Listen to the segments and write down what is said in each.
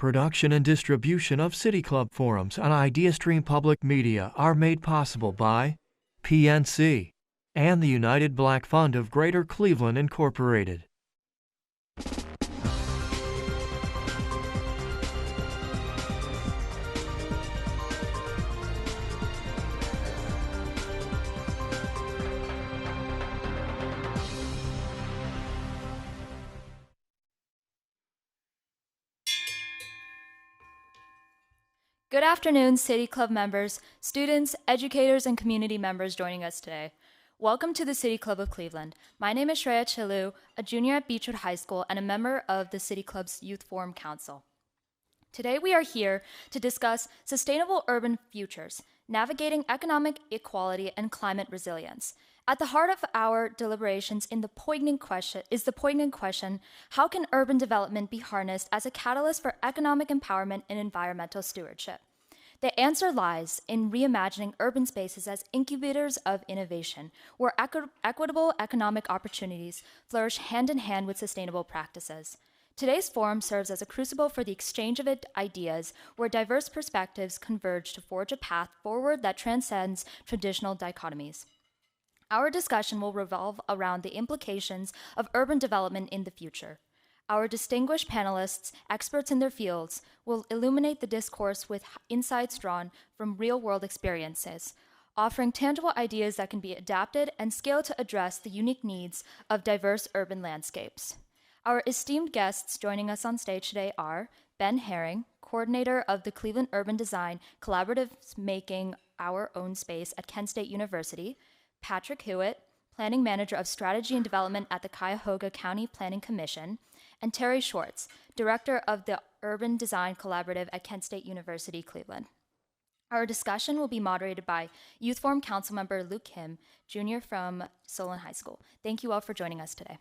Production and distribution of City Club forums on IdeaStream Public Media are made possible by PNC and the United Black Fund of Greater Cleveland, Incorporated. Good afternoon, City Club members, students, educators, and community members joining us today. Welcome to the City Club of Cleveland. My name is Shreya Chalu, a junior at Beechwood High School and a member of the City Club's Youth Forum Council. Today we are here to discuss sustainable urban futures, navigating economic equality and climate resilience. At the heart of our deliberations is the poignant question, how can urban development be harnessed as a catalyst for economic empowerment and environmental stewardship? The answer lies in reimagining urban spaces as incubators of innovation, where equitable economic opportunities flourish hand in hand with sustainable practices. Today's forum serves as a crucible for the exchange of ideas, where diverse perspectives converge to forge a path forward that transcends traditional dichotomies. Our discussion will revolve around the implications of urban development in the future. Our distinguished panelists, experts in their fields, will illuminate the discourse with insights drawn from real-world experiences, offering tangible ideas that can be adapted and scaled to address the unique needs of diverse urban landscapes. Our esteemed guests joining us on stage today are Ben Herring, coordinator of the Cleveland Urban Design Collaborative Making Our Own Space at Kent State University, Patrick Hewitt, Planning Manager of Strategy and Development at the Cuyahoga County Planning Commission, and Terry Schwartz, Director of the Urban Design Collaborative at Kent State University, Cleveland. Our discussion will be moderated by Youth Forum Council Member Luke Kim, Junior from Solon High School. Thank you all for joining us today.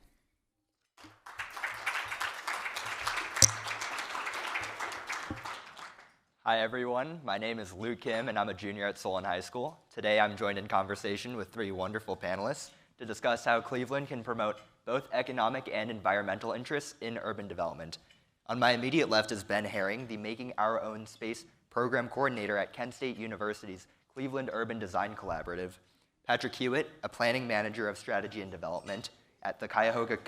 Hi everyone, my name is Luke Kim and I'm a junior at Solon High School. Today I'm joined in conversation with three wonderful panelists to discuss how Cleveland can promote both economic and environmental interests in urban development. On my immediate left is Ben Herring, the Making Our Own Space Program Coordinator at Kent State University's Cleveland Urban Design Collaborative. Patrick Hewitt, a Planning Manager of Strategy and Development at the Cuyahoga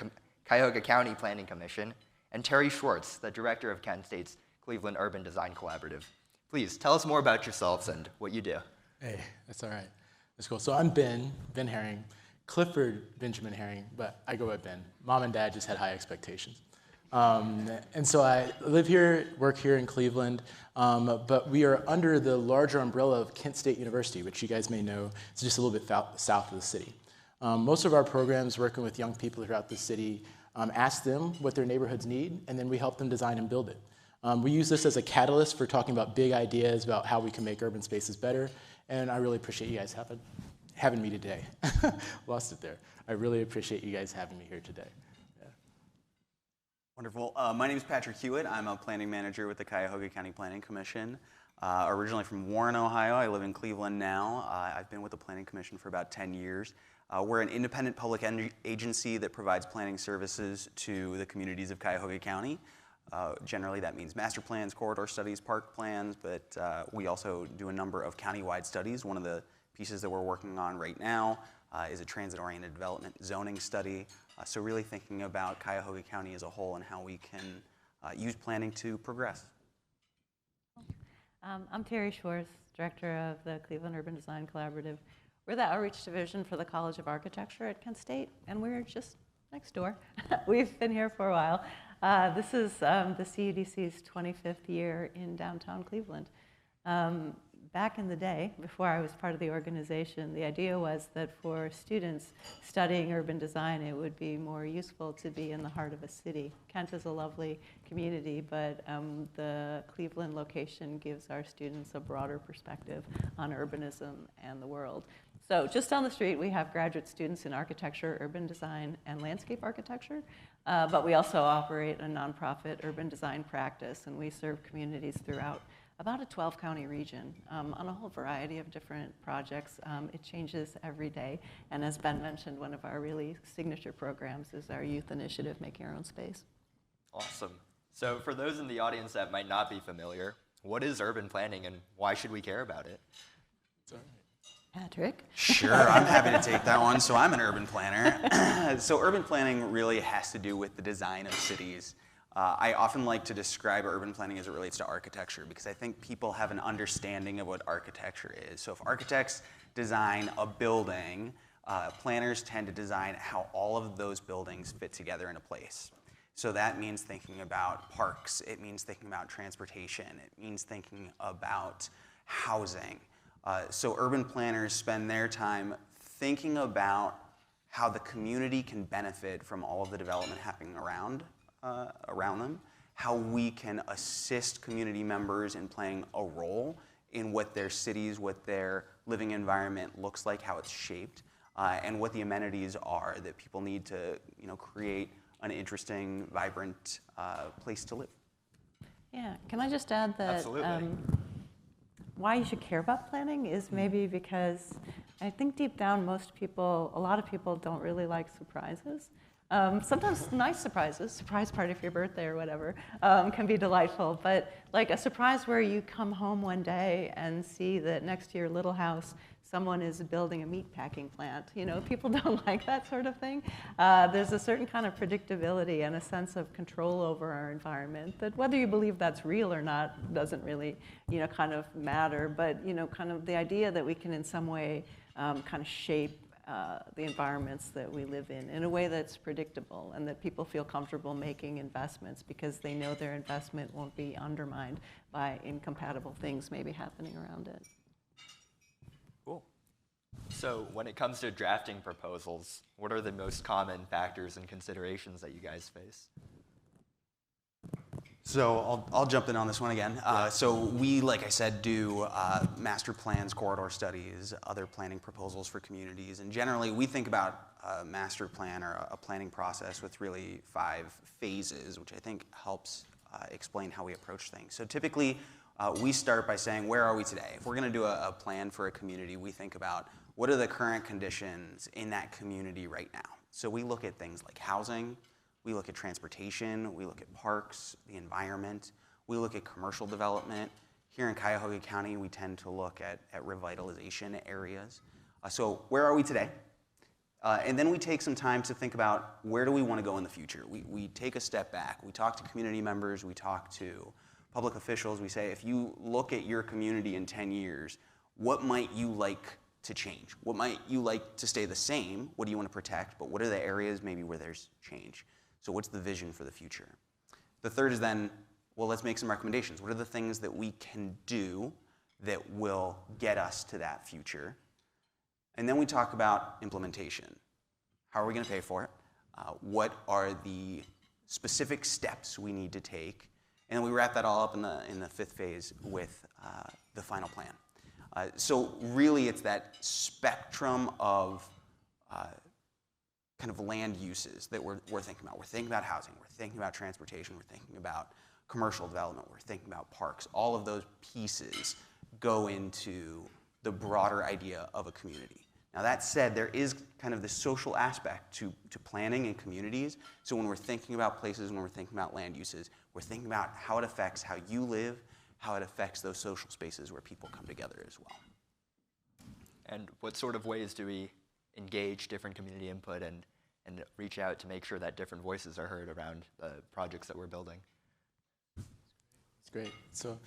County Planning Commission, and Terry Schwartz, the Director of Kent State's Cleveland Urban Design Collaborative. Please, tell us more about yourselves and what you do. Hey, that's all right. That's cool. So I'm Ben Herring, Clifford Benjamin Herring, but I go by Ben. Mom and Dad just had high expectations. And so I live here, work here in Cleveland, but we are under the larger umbrella of Kent State University, which you guys may know is just a little bit south of the city. Most of our programs working with young people throughout the city ask them what their neighborhoods need, and then we help them design and build it. We use this as a catalyst for talking about big ideas about how we can make urban spaces better, and I really appreciate you guys having me today. Lost it there. I really appreciate you guys having me here today. Yeah. Wonderful. My name is Patrick Hewitt. I'm a planning manager with the Cuyahoga County Planning Commission. Originally from Warren, Ohio. I live in Cleveland now. I've been with the Planning Commission for about 10 years. We're an independent public agency that provides planning services to the communities of Cuyahoga County. Generally, that means master plans, corridor studies, park plans, but we also do a number of countywide studies. One of the pieces that we're working on right now is a transit-oriented development zoning study. So really thinking about Cuyahoga County as a whole and how we can use planning to progress. I'm Terry Schwartz, Director of the Cleveland Urban Design Collaborative. We're the outreach division for the College of Architecture at Kent State, and we're just next door. We've been here for a while. This is the CUDC's 25th year in downtown Cleveland. Back in the day, before I was part of the organization, the idea was that for students studying urban design, it would be more useful to be in the heart of a city. Kent is a lovely community, but the Cleveland location gives our students a broader perspective on urbanism and the world. So just down the street, we have graduate students in architecture, urban design, and landscape architecture. But we also operate a nonprofit urban design practice, and we serve communities throughout about a 12-county region on a whole variety of different projects. It changes every day. And as Ben mentioned, one of our really signature programs is our youth initiative, Making Our Own Space. Awesome. So for those in the audience that might not be familiar, what is urban planning and why should we care about it? Patrick? Sure, I'm happy to take that one. So I'm an urban planner. So urban planning really has to do with the design of cities. I often like to describe urban planning as it relates to architecture because I think people have an understanding of what architecture is. So if architects design a building, planners tend to design how all of those buildings fit together in a place. So that means thinking about parks, it means thinking about transportation, it means thinking about housing. So urban planners spend their time thinking about how the community can benefit from all of the development happening around them, how we can assist community members in playing a role in what their cities, what their living environment looks like, how it's shaped, and what the amenities are that people need to create an interesting, vibrant place to live. Yeah, can I just add that Absolutely. Why you should care about planning is maybe because I think deep down a lot of people don't really like surprises. Sometimes nice surprises, surprise party for your birthday or whatever, can be delightful. But like a surprise where you come home one day and see that next to your little house, someone is building a meat packing plant. People don't like that sort of thing. There's a certain kind of predictability and a sense of control over our environment that whether you believe that's real or not doesn't really, kind of matter. But, kind of the idea that we can in some way kind of shape the environments that we live in a way that's predictable and that people feel comfortable making investments because they know their investment won't be undermined by incompatible things maybe happening around it. Cool. So when it comes to drafting proposals, what are the most common factors and considerations that you guys face? So I'll jump in on this one again. So we, like I said, do master plans, corridor studies, other planning proposals for communities. And generally, we think about a master plan or a planning process with really 5 phases, which I think helps explain how we approach things. So typically, we start by saying, where are we today? If we're going to do a plan for a community, we think about what are the current conditions in that community right now. So we look at things like housing, we look at transportation, we look at parks, the environment, we look at commercial development. Here in Cuyahoga County, we tend to look at revitalization areas. So where are we today? And then we take some time to think about where do we want to go in the future. We take a step back. We talk to community members. We talk to public officials. We say, if you look at your community in 10 years, what might you like to change? What might you like to stay the same? What do you want to protect? But what are the areas maybe where there's change? So what's the vision for the future? The third is then, well, let's make some recommendations. What are the things that we can do that will get us to that future? And then we talk about implementation. How are we going to pay for it? What are the specific steps we need to take? And then we wrap that all up in the 5th phase with the final plan. So really, it's that spectrum of kind of land uses that we're thinking about. We're thinking about housing. We're thinking about transportation. We're thinking about commercial development. We're thinking about parks. All of those pieces go into the broader idea of a community. Now that said, there is kind of the social aspect to planning and communities. So when we're thinking about places, when we're thinking about land uses, we're thinking about how it affects how you live, how it affects those social spaces where people come together as well. And what sort of ways do we engage different community input and reach out to make sure that different voices are heard around the projects that we're building? That's great. So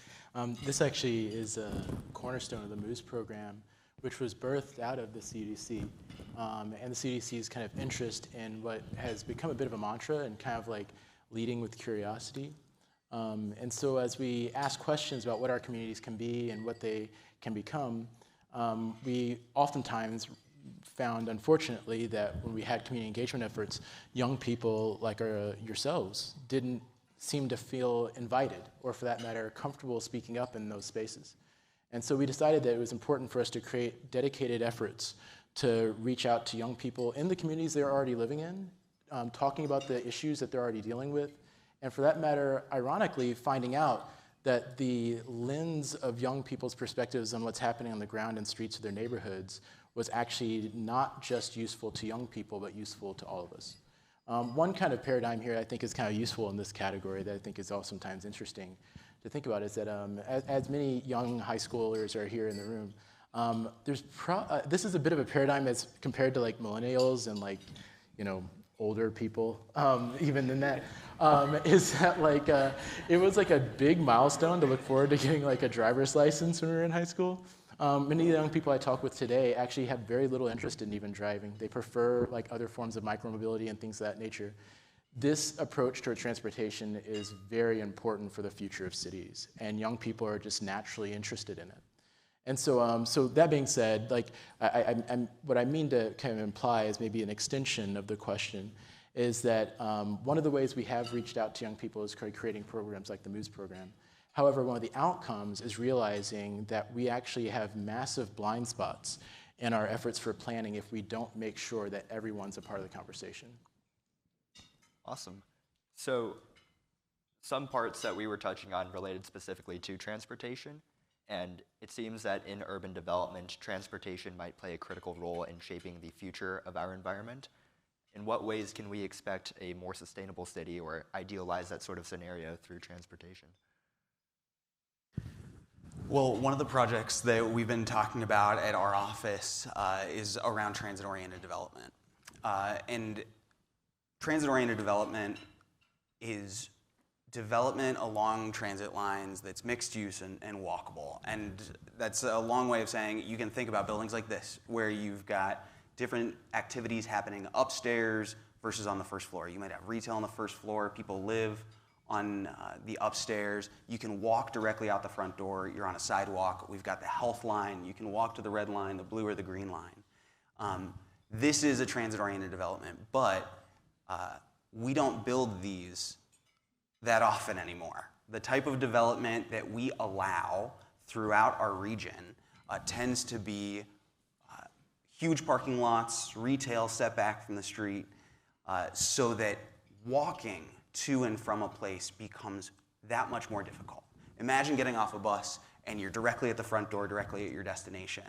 this actually is a cornerstone of the MOVES program, which was birthed out of the CDC. And the CDC's kind of interest in what has become a bit of a mantra and kind of like leading with curiosity. And so as we ask questions about what our communities can be and what they can become, we oftentimes found, unfortunately, that when we had community engagement efforts, young people like yourselves didn't seem to feel invited, or for that matter, comfortable speaking up in those spaces. And so we decided that it was important for us to create dedicated efforts to reach out to young people in the communities they're already living in, talking about the issues that they're already dealing with, and for that matter, ironically, finding out that the lens of young people's perspectives on what's happening on the ground and streets of their neighborhoods was actually not just useful to young people, but useful to all of us. One kind of paradigm here I think is kind of useful in this category that I think is also sometimes interesting to think about is that as many young high schoolers are here in the room, this is a bit of a paradigm as compared to like millennials and like, older people, even than that, is that like, it was like a big milestone to look forward to getting like a driver's license when we were in high school. Many of the young people I talk with today actually have very little interest in even driving. They prefer like other forms of micromobility and things of that nature. This approach toward transportation is very important for the future of cities, and young people are just naturally interested in it. And so, so that being said, like what I mean to kind of imply is maybe an extension of the question is that one of the ways we have reached out to young people is creating programs like the MOVES program. However, one of the outcomes is realizing that we actually have massive blind spots in our efforts for planning if we don't make sure that everyone's a part of the conversation. Awesome. So some parts that we were touching on related specifically to transportation, and it seems that in urban development, transportation might play a critical role in shaping the future of our environment. In what ways can we expect a more sustainable city or idealize that sort of scenario through transportation? Well, one of the projects that we've been talking about at our office is around transit-oriented development. And transit-oriented development is development along transit lines that's mixed use and walkable. And that's a long way of saying you can think about buildings like this, where you've got different activities happening upstairs versus on the first floor. You might have retail on the first floor, people live on the upstairs. You can walk directly out the front door. You're on a sidewalk. We've got the health line. You can walk to the red line, the blue or the green line. This is a transit-oriented development, but we don't build these that often anymore. The type of development that we allow throughout our region tends to be huge parking lots, retail setback from the street, so that walking to and from a place becomes that much more difficult. Imagine getting off a bus and you're directly at the front door, directly at your destination,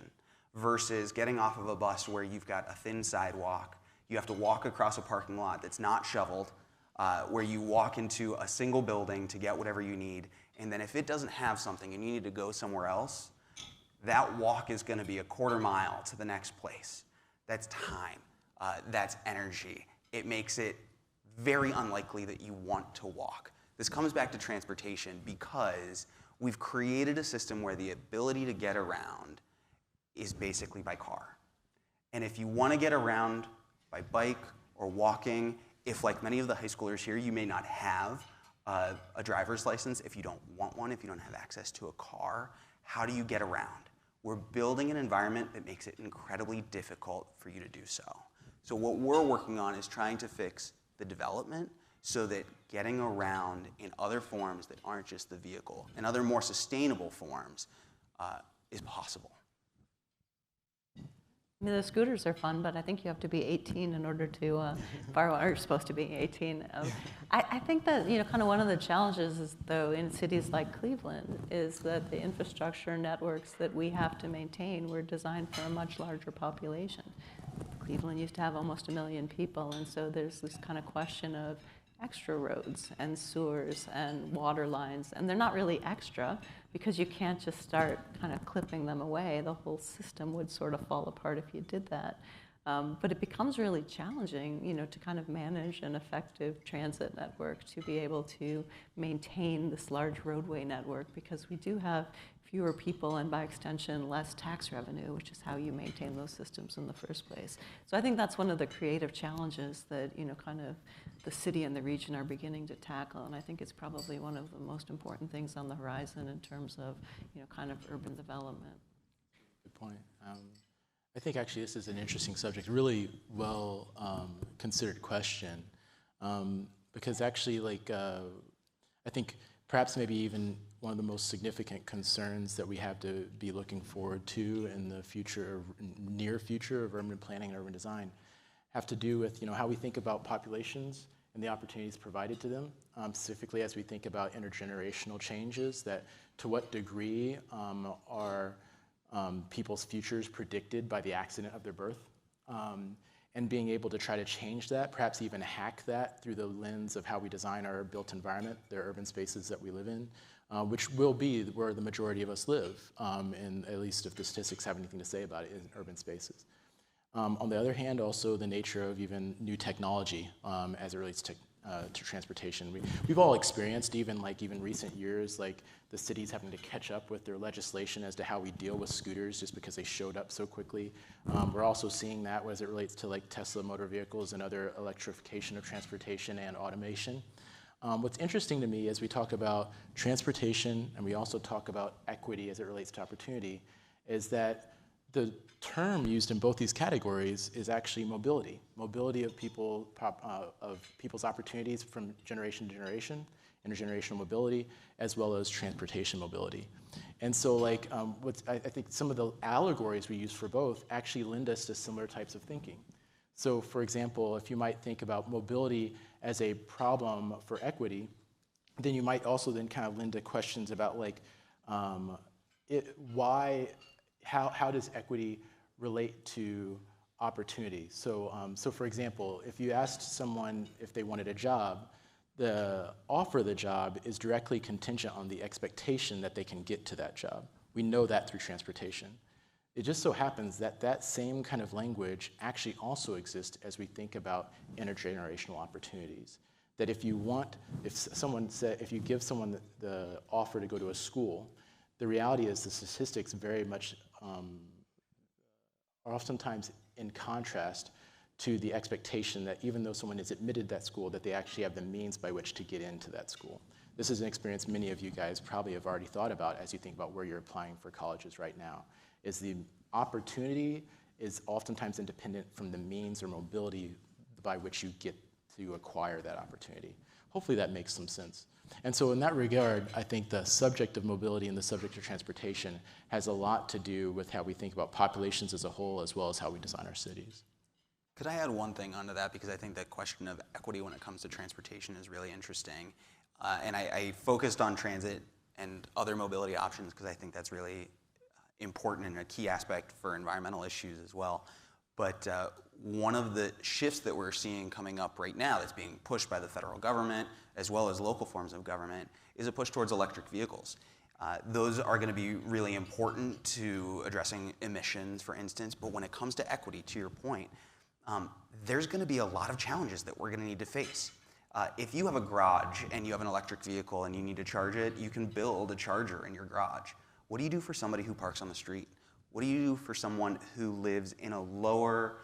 versus getting off of a bus where you've got a thin sidewalk, you have to walk across a parking lot that's not shoveled, where you walk into a single building to get whatever you need, and then if it doesn't have something and you need to go somewhere else, that walk is going to be a quarter mile to the next place. That's time. That's energy. It makes it very unlikely that you want to walk. This comes back to transportation because we've created a system where the ability to get around is basically by car. And if you want to get around by bike or walking, if like many of the high schoolers here, you may not have a driver's license, if you don't want one, if you don't have access to a car, how do you get around? We're building an environment that makes it incredibly difficult for you to do so. So what we're working on is trying to fix the development so that getting around in other forms that aren't just the vehicle, and other more sustainable forms, is possible. I mean, the scooters are fun, but I think you have to be 18 in order to borrow, or you're supposed to be 18. I think that, kind of one of the challenges is, though, in cities like Cleveland, is that the infrastructure networks that we have to maintain were designed for a much larger population. Cleveland used to have almost 1 million people, and so there's this kind of question of extra roads and sewers and water lines, and they're not really extra because you can't just start kind of clipping them away. The whole system would sort of fall apart if you did that. But it becomes really challenging, to kind of manage an effective transit network, to be able to maintain this large roadway network, because we do have fewer people and by extension less tax revenue, which is how you maintain those systems in the first place. So I think that's one of the creative challenges that kind of the city and the region are beginning to tackle, and I think it's probably one of the most important things on the horizon in terms of kind of urban development. Good point. I think actually this is an interesting subject, really well considered question, because actually I think perhaps maybe even one of the most significant concerns that we have to be looking forward to in the future, near future of urban planning and urban design have to do with how we think about populations and the opportunities provided to them, specifically as we think about intergenerational changes, that to what degree are people's futures predicted by the accident of their birth. and being able to try to change that, perhaps even hack that through the lens of how we design our built environment, the urban spaces that we live in, which will be where the majority of us live, and at least if the statistics have anything to say about it, in urban spaces. On the other hand, also the nature of even new technology as it relates to transportation. We've all experienced, even recent years, like the cities having to catch up with their legislation as to how we deal with scooters just because they showed up so quickly. We're also seeing that as it relates to like Tesla motor vehicles and other electrification of transportation and automation. What's interesting to me as we talk about transportation and we also talk about equity as it relates to opportunity is that the term used in both these categories is actually mobility. Mobility of people's opportunities from generation to generation, intergenerational mobility, as well as transportation mobility. And so I think some of the allegories we use for both actually lend us to similar types of thinking. So for example, if you might think about mobility as a problem for equity, then you might also then kind of lend to questions about how does equity relate to opportunity? So for example, if you asked someone if they wanted a job, the offer of the job is directly contingent on the expectation that they can get to that job. We know that through transportation. It just so happens that that same kind of language actually also exists as we think about intergenerational opportunities. That if you give someone the offer to go to a school, the reality is the statistics very much are oftentimes in contrast to the expectation that even though someone is admitted to that school, that they actually have the means by which to get into that school. This is an experience many of you guys probably have already thought about as you think about where you're applying for colleges right now, is the opportunity is oftentimes independent from the means or mobility by which you get to acquire that opportunity. Hopefully that makes some sense. And so in that regard, I think the subject of mobility and the subject of transportation has a lot to do with how we think about populations as a whole, as well as how we design our cities. Could I add one thing onto that? Because I think that question of equity when it comes to transportation is really interesting. And I focused on transit and other mobility options because I think that's really important and a key aspect for environmental issues as well. But one of the shifts that we're seeing coming up right now that's being pushed by the federal government as well as local forms of government is a push towards electric vehicles. Those are going to be really important to addressing emissions, for instance, but when it comes to equity, to your point, there's going to be a lot of challenges that we're going to need to face. If you have a garage and you have an electric vehicle and you need to charge it, you can build a charger in your garage. What do you do for somebody who parks on the street? What do you do for someone who lives in a lower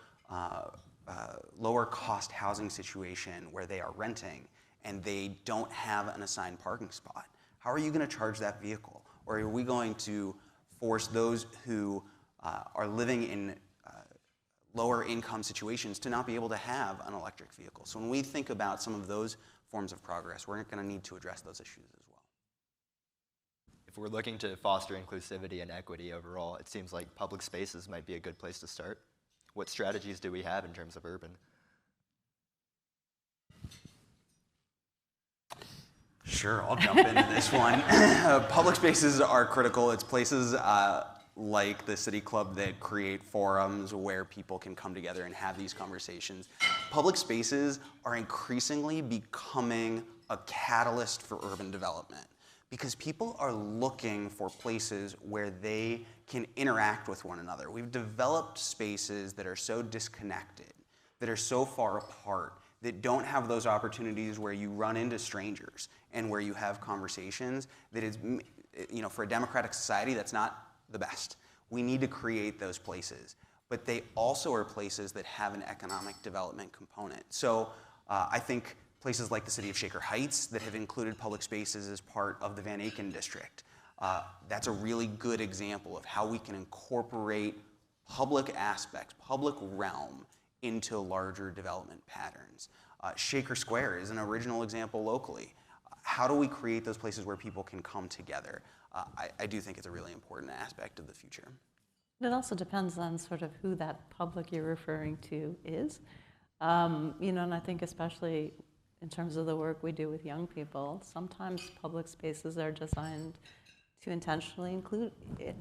cost housing situation where they are renting and they don't have an assigned parking spot? How are you going to charge that vehicle? Or are we going to force those who are living in lower income situations to not be able to have an electric vehicle? So when we think about some of those forms of progress, we're going to need to address those issues as well. If we're looking to foster inclusivity and equity overall, it seems like public spaces might be a good place to start. What strategies do we have in terms of urban? Sure, I'll jump into this one. Public spaces are critical. It's places like the City Club that create forums where people can come together and have these conversations. Public spaces are increasingly becoming a catalyst for urban development because people are looking for places where they can interact with one another. We've developed spaces that are so disconnected, that are so far apart, that don't have those opportunities where you run into strangers and where you have conversations that is, for a democratic society, that's not the best. We need to create those places, but they also are places that have an economic development component. So I think places like the city of Shaker Heights that have included public spaces as part of the Van Aken district, that's a really good example of how we can incorporate public aspects, public realm into larger development patterns. Shaker Square is an original example locally. How do we create those places where people can come together? I do think it's a really important aspect of the future. It also depends on sort of who that public you're referring to is. And I think especially in terms of the work we do with young people, sometimes public spaces are designed to intentionally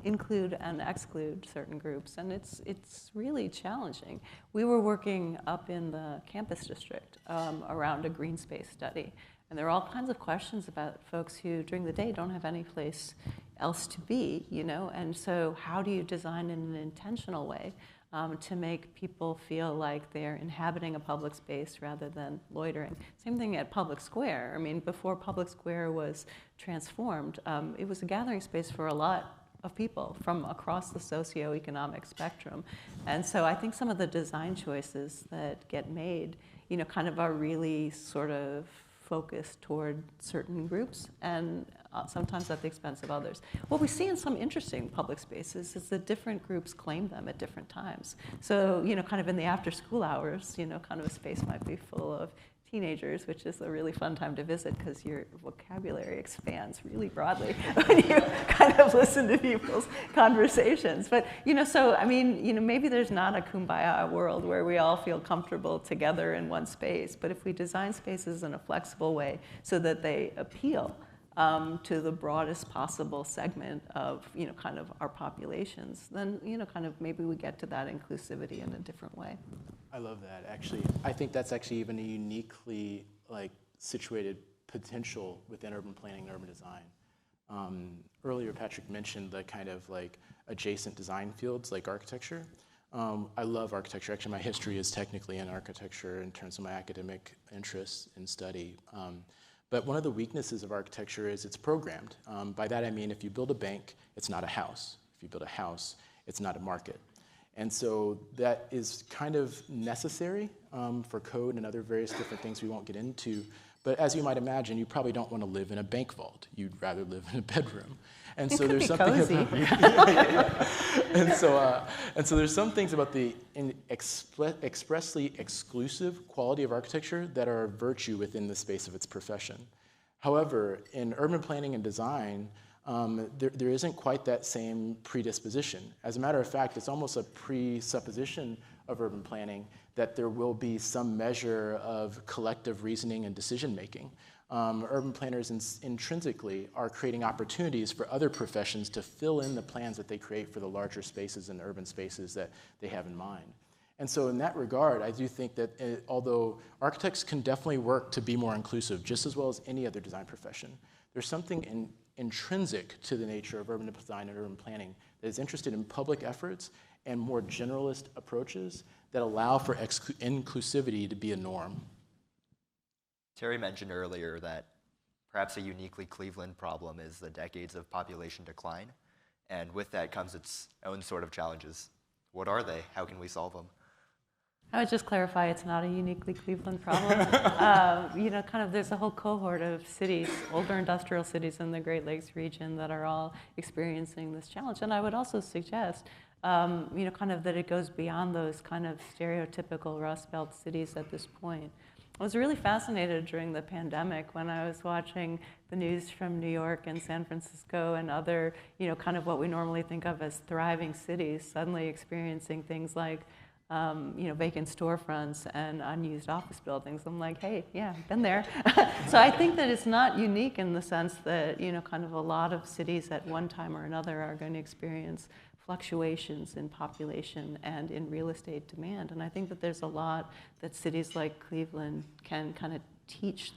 include and exclude certain groups, and it's really challenging. We were working up in the campus district around a green space study, and there are all kinds of questions about folks who during the day don't have any place else to be, you know, and so how do you design in an intentional way to make people feel like they're inhabiting a public space rather than loitering. Same thing at Public Square. I mean, before Public Square was transformed, it was a gathering space for a lot of people from across the socioeconomic spectrum. And so I think some of the design choices that get made, you know, kind of are really sort of focused toward certain groups and sometimes at the expense of others. What we see in some interesting public spaces is that different groups claim them at different times. So, you know, kind of in the after school hours, you know, kind of a space might be full of teenagers, which is a really fun time to visit because your vocabulary expands really broadly when you kind of listen to people's conversations. But, you know, so, I mean, you know, maybe there's not a kumbaya world where we all feel comfortable together in one space, but if we design spaces in a flexible way so that they appeal to the broadest possible segment of, you know, kind of our populations, then, you know, kind of maybe we get to that inclusivity in a different way. I love that, actually. I think that's actually even a uniquely, like, situated potential within urban planning and urban design. Earlier, Patrick mentioned the kind of, like, adjacent design fields, like architecture. I love architecture. Actually, my history is technically in architecture in terms of my academic interests and study. But one of the weaknesses of architecture is it's programmed. By that I mean if you build a bank, it's not a house. If you build a house, it's not a market. And so that is kind of necessary for code and other various different things we won't get into. But as you might imagine, you probably don't want to live in a bank vault. You'd rather live in a bedroom. And so there's something about, and so there's some things about the expressly exclusive quality of architecture that are a virtue within the space of its profession. However, in urban planning and design, there isn't quite that same predisposition. As a matter of fact, it's almost a presupposition of urban planning that there will be some measure of collective reasoning and decision making. Urban planners intrinsically are creating opportunities for other professions to fill in the plans that they create for the larger spaces and urban spaces that they have in mind. And so in that regard, I do think that although architects can definitely work to be more inclusive just as well as any other design profession, there's something intrinsic to the nature of urban design and urban planning that is interested in public efforts and more generalist approaches that allow for inclusivity to be a norm. Terry mentioned earlier that perhaps a uniquely Cleveland problem is the decades of population decline, and with that comes its own sort of challenges. What are they? How can we solve them? I would just clarify, it's not a uniquely Cleveland problem. You know, kind of there's a whole cohort of cities, older industrial cities in the Great Lakes region that are all experiencing this challenge. And I would also suggest, you know, kind of that it goes beyond those kind of stereotypical Rust Belt cities at this point. I was really fascinated during the pandemic when I was watching the news from New York and San Francisco and other, you know, kind of what we normally think of as thriving cities suddenly experiencing things like, you know, vacant storefronts and unused office buildings. I'm like, hey, yeah, been there. So I think that it's not unique in the sense that, you know, kind of a lot of cities at one time or another are going to experience fluctuations in population and in real estate demand. And I think that there's a lot that cities like Cleveland can kind of teach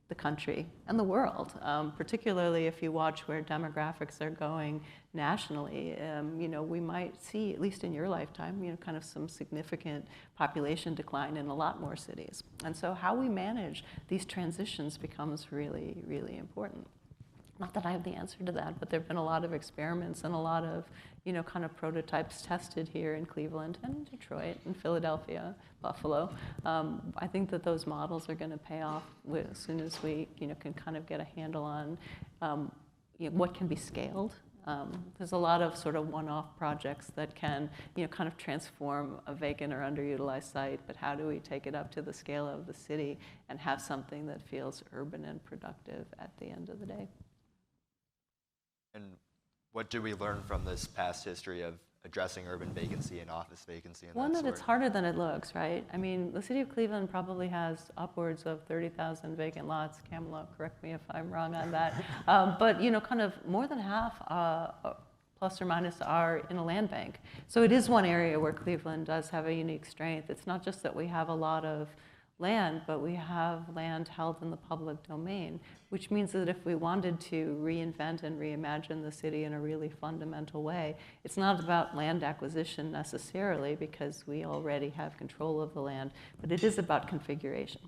the country and the world, particularly if you watch where demographics are going nationally. You know, we might see, at least in your lifetime, you know, kind of some significant population decline in a lot more cities. And so how we manage these transitions becomes really, really important. Not that I have the answer to that, but there have been a lot of experiments and a lot of, you know, kind of prototypes tested here in Cleveland and Detroit and Philadelphia, Buffalo. I think that those models are going to pay off as soon as we, you know, can kind of get a handle on you know, what can be scaled. There's a lot of sort of one-off projects that can, you know, kind of transform a vacant or underutilized site, but how do we take it up to the scale of the city and have something that feels urban and productive at the end of the day? And what do we learn from this past history of addressing urban vacancy and office vacancy and One that that it's sort? harder than it looks, right? I mean, the city of Cleveland probably has upwards of 30,000 vacant lots. Kamala, correct me if I'm wrong on that. But kind of more than half, plus or minus, are in a land bank. So it is one area where Cleveland does have a unique strength. It's not just that we have a lot of land, but we have land held in the public domain, which means that if we wanted to reinvent and reimagine the city in a really fundamental way, it's not about land acquisition necessarily, because we already have control of the land, but it is about configuration.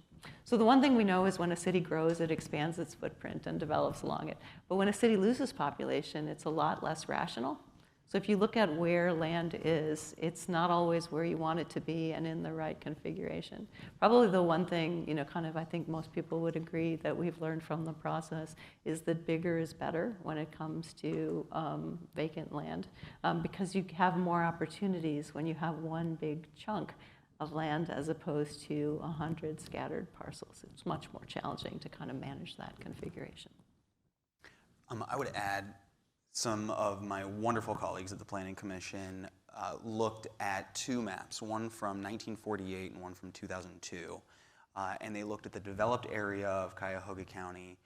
So the one thing we know is when a city grows, it expands its footprint and develops along it. But when a city loses population, it's a lot less rational. So if you look at where land is, it's not always where you want it to be and in the right configuration. Probably the one thing, kind of I think most people would agree that we've learned from the process is that bigger is better when it comes to vacant land, because you have more opportunities when you have one big chunk of land as opposed to 100 scattered parcels. It's much more challenging to kind of manage that configuration. I would add, some of my wonderful colleagues at the Planning Commission looked at two maps, one from 1948 and one from 2002. And they looked at the developed area of Cuyahoga County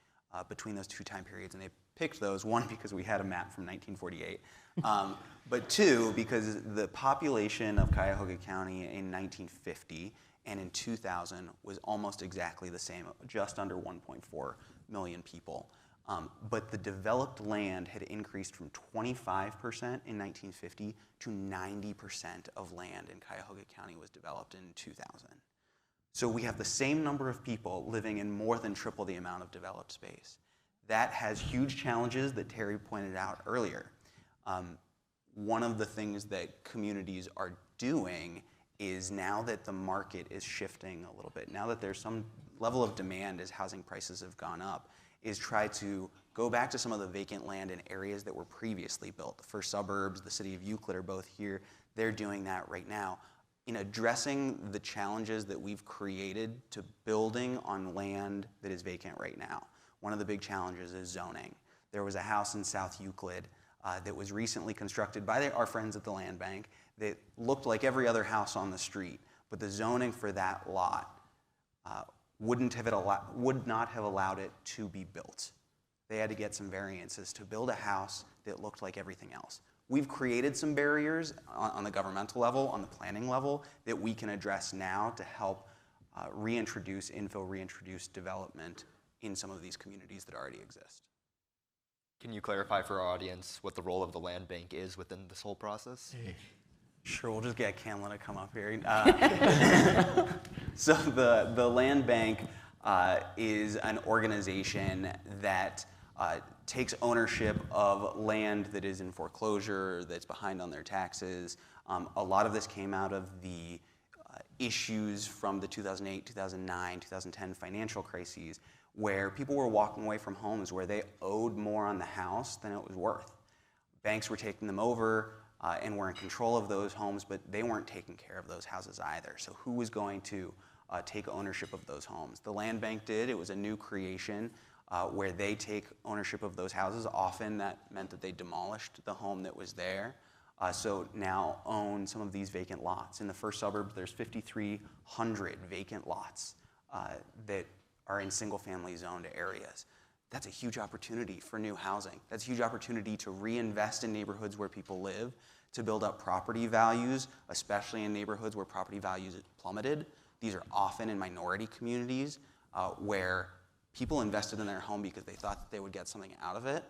between those two time periods. And they picked those, one, because we had a map from 1948, but two, because the population of Cuyahoga County in 1950 and in 2000 was almost exactly the same, just under 1.4 million people. But the developed land had increased from 25% in 1950 to 90% of land in Cuyahoga County was developed in 2000. So we have the same number of people living in more than triple the amount of developed space. That has huge challenges that Terry pointed out earlier. One of the things that communities are doing is, now that the market is shifting a little bit, now that there's some level of demand as housing prices have gone up, is try to go back to some of the vacant land in areas that were previously built. The first suburbs, the city of Euclid are both here. They're doing that right now. In addressing the challenges that we've created to building on land that is vacant right now, one of the big challenges is zoning. There was a house in South Euclid that was recently constructed by our friends at the land bank that looked like every other house on the street, but the zoning for that lot would not have allowed it to be built. They had to get some variances to build a house that looked like everything else. We've created some barriers on the governmental level, on the planning level, that we can address now to help reintroduce development in some of these communities that already exist. Can you clarify for our audience what the role of the land bank is within this whole process? Sure, we'll just get Kamala to come up here. So the land bank is an organization that takes ownership of land that is in foreclosure, that's behind on their taxes. A lot of this came out of the issues from the 2008, 2009, 2010 financial crises, where people were walking away from homes where they owed more on the house than it was worth. Banks were taking them over and were in control of those homes, but they weren't taking care of those houses either. So who was going to take ownership of those homes? The land bank did. It was a new creation where they take ownership of those houses. Often that meant that they demolished the home that was there. So now own some of these vacant lots. In the first suburb, there's 5,300 vacant lots that are in single-family zoned areas. That's a huge opportunity for new housing. That's a huge opportunity to reinvest in neighborhoods where people live, to build up property values, especially in neighborhoods where property values plummeted. These are often in minority communities where people invested in their home because they thought that they would get something out of it,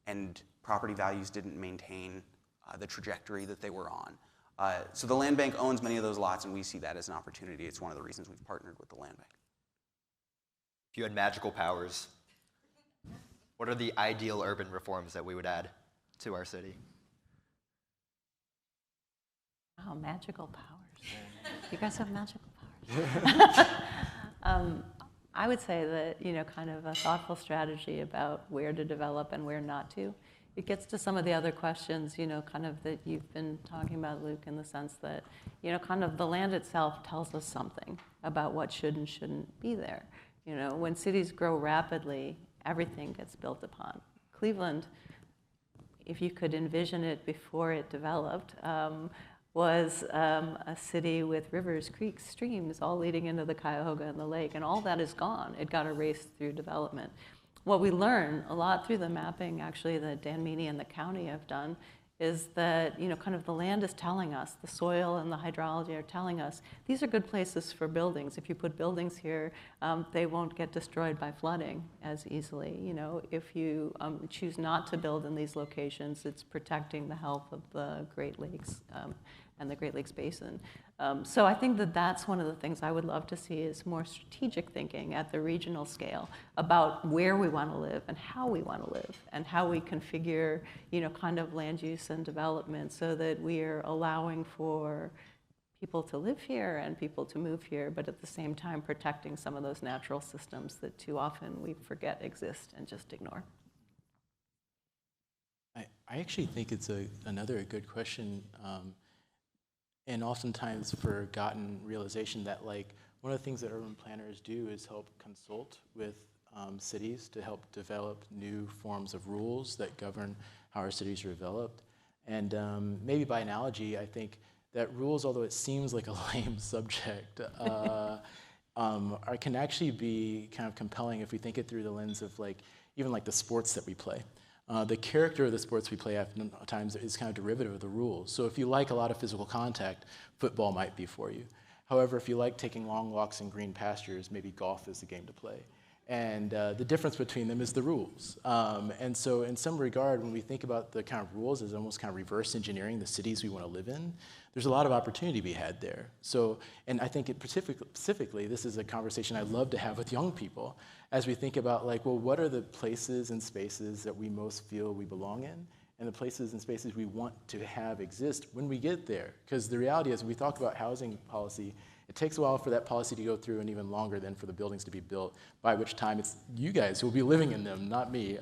and property values didn't maintain the trajectory that they were on. So the land bank owns many of those lots, and we see that as an opportunity. It's one of the reasons we've partnered with the land bank. If you had magical powers, what are the ideal urban reforms that we would add to our city? Wow, magical powers. You guys have magical powers. I would say that, kind of a thoughtful strategy about where to develop and where not to. It gets to some of the other questions, kind of that you've been talking about, Luke, in the sense that, kind of the land itself tells us something about what should and shouldn't be there. When cities grow rapidly, everything gets built upon. Cleveland, if you could envision it before it developed, was a city with rivers, creeks, streams, all leading into the Cuyahoga and the lake, and all that is gone. It got erased through development. What we learn a lot through the mapping, actually, that Dan Meany and the county have done, is that, kind of the land is telling us, the soil and the hydrology are telling us, these are good places for buildings. If you put buildings here, they won't get destroyed by flooding as easily. If you choose not to build in these locations, it's protecting the health of the Great Lakes and the Great Lakes Basin. So I think that that's one of the things I would love to see is more strategic thinking at the regional scale about where we want to live and how we want to live and how we configure, kind of land use and development so that we are allowing for people to live here and people to move here, but at the same time protecting some of those natural systems that too often we forget exist and just ignore. I actually think it's another good question. And oftentimes forgotten realization that one of the things that urban planners do is help consult with cities to help develop new forms of rules that govern how our cities are developed. And maybe by analogy, I think that rules, although it seems like a lame subject, can actually be kind of compelling if we think it through the lens of even the sports that we play. The character of the sports we play at times is kind of derivative of the rules. So if you like a lot of physical contact, football might be for you. However, if you like taking long walks in green pastures, maybe golf is the game to play. And the difference between them is the rules. And so in some regard, when we think about the kind of rules as almost kind of reverse engineering the cities we want to live in, there's a lot of opportunity to be had there. So, and I think specifically, this is a conversation I'd love to have with young people as we think about what are the places and spaces that we most feel we belong in, and the places and spaces we want to have exist when we get there. Because the reality is, when we talk about housing policy, it takes a while for that policy to go through and even longer than for the buildings to be built, by which time it's you guys who will be living in them, not me.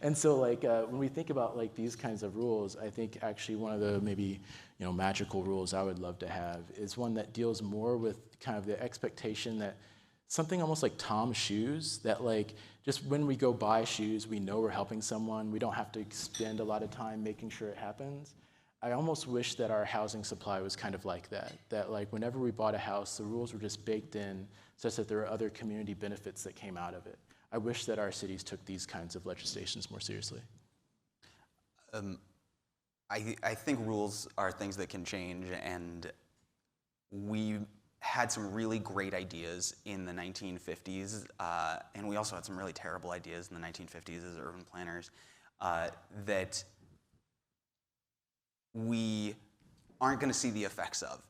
And so when we think about these kinds of rules, I think actually one of the maybe magical rules I would love to have is one that deals more with kind of the expectation that something almost like Tom's shoes, that just when we go buy shoes, we know we're helping someone. We don't have to spend a lot of time making sure it happens. I almost wish that our housing supply was kind of like that whenever we bought a house, the rules were just baked in such that there are other community benefits that came out of it. I wish that our cities took these kinds of legislations more seriously. I think rules are things that can change, and we had some really great ideas in the 1950s, and we also had some really terrible ideas in the 1950s as urban planners that we aren't going to see the effects of.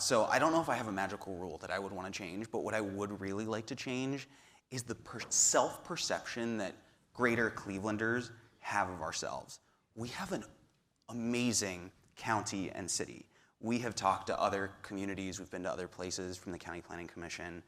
So I don't know if I have a magical rule that I would want to change, but what I would really like to change is the self-perception that greater Clevelanders have of ourselves. We have an amazing county and city. We have talked to other communities, we've been to other places from the County Planning Commission,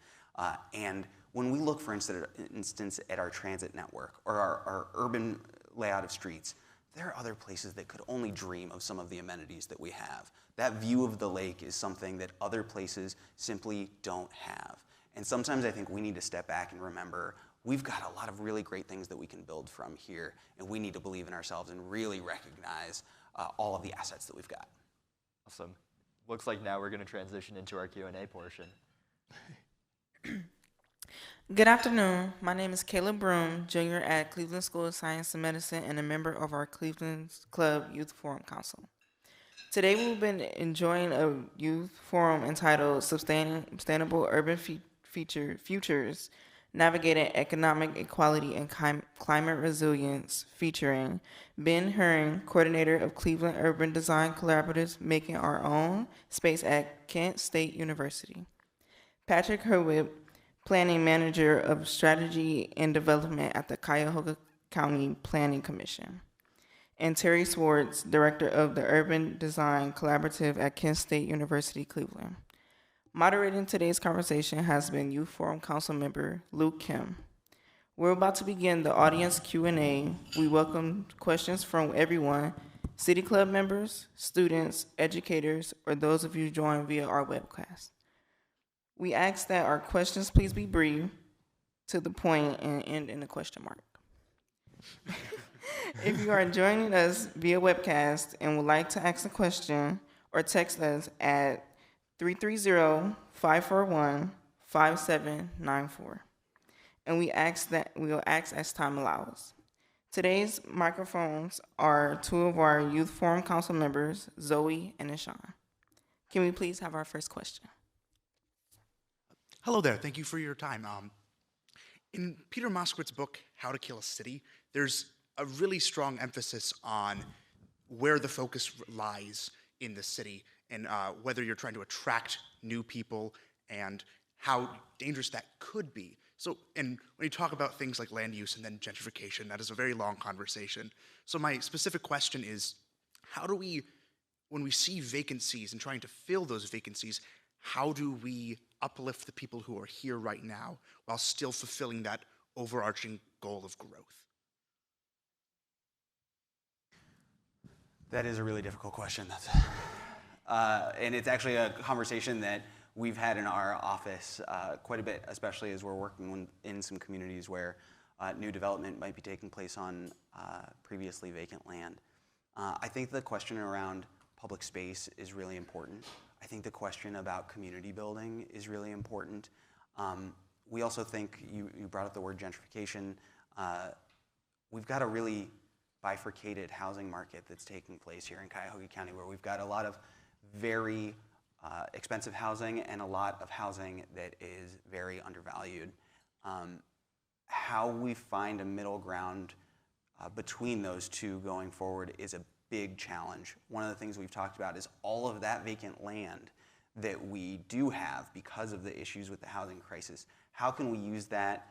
and when we look, for instance, at our transit network or our urban layout of streets, there are other places that could only dream of some of the amenities that we have. That view of the lake is something that other places simply don't have. And sometimes I think we need to step back and remember we've got a lot of really great things that we can build from here, and we need to believe in ourselves and really recognize all of the assets that we've got. Awesome. Looks like now we're going to transition into our Q&A portion. Good afternoon. My name is Caleb Broom, junior at Cleveland School of Science and Medicine and a member of our Cleveland Club Youth Forum Council. Today we've been enjoying a youth forum entitled Sustainable Urban Futures, Navigating Economic Equality and Climate Resilience, featuring Ben Herring, coordinator of Cleveland Urban Design Collaboratives, Making Our Own Space at Kent State University, Patrick Herwip, planning manager of strategy and development at the Cuyahoga County Planning Commission, and Terry Swartz, director of the Urban Design Collaborative at Kent State University, Cleveland. Moderating today's conversation has been Youth Forum Council member Luke Kim. We're about to begin the audience Q&A. We welcome questions from everyone, City Club members, students, educators, or those of you joined via our webcast. We ask that our questions please be brief, to the point, and end in a question mark. If you are joining us via webcast and would like to ask a question, or text us at 330-541-5794. And we will ask as time allows. Today's microphones are two of our Youth Forum Council members, Zoe and Ishan. Can we please have our first question? Hello there. Thank you for your time. In Peter Moskowitz's book, How to Kill a City, there's a really strong emphasis on where the focus lies in the city and whether you're trying to attract new people and how dangerous that could be. So, and when you talk about things like land use and then gentrification, that is a very long conversation. So my specific question is, how do we, when we see vacancies and trying to fill those vacancies, how do we uplift the people who are here right now while still fulfilling that overarching goal of growth? That is a really difficult question. And it's actually a conversation that we've had in our office quite a bit, especially as we're working in some communities where new development might be taking place on previously vacant land. I think the question around public space is really important. I think the question about community building is really important. We also think, you brought up the word gentrification, we've got a really bifurcated housing market that's taking place here in Cuyahoga County, where we've got a lot of very expensive housing and a lot of housing that is very undervalued. How we find a middle ground between those two going forward is a big challenge. One of the things we've talked about is all of that vacant land that we do have because of the issues with the housing crisis. How can we use that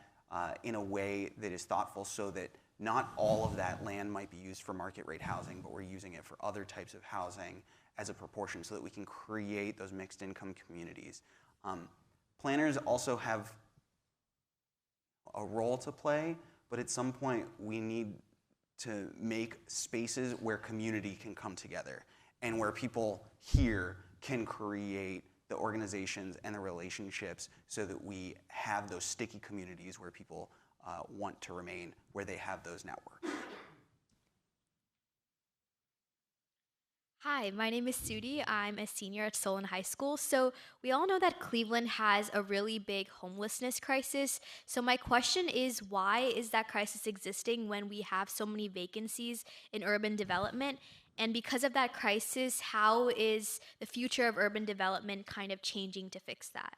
in a way that is thoughtful so that not all of that land might be used for market rate housing, but we're using it for other types of housing as a proportion so that we can create those mixed income communities. Planners also have a role to play, but at some point we need to make spaces where community can come together and where people here can create the organizations and the relationships so that we have those sticky communities where people want to remain, where they have those networks. Hi, my name is Sudi. I'm a senior at Solon High School. So we all know that Cleveland has a really big homelessness crisis. So my question is, why is that crisis existing when we have so many vacancies in urban development? And because of that crisis, how is the future of urban development kind of changing to fix that?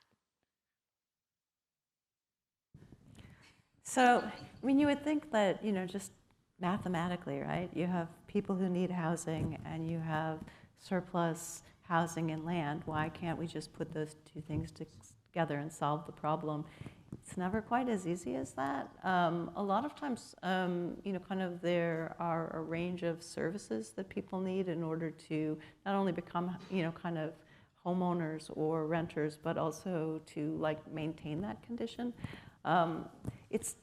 So, I mean, you would think that, just mathematically, right? You have people who need housing and you have surplus housing and land. Why can't we just put those two things together and solve the problem? It's never quite as easy as that. A lot of times, there are a range of services that people need in order to not only become, kind of homeowners or renters, but also to maintain that condition. It's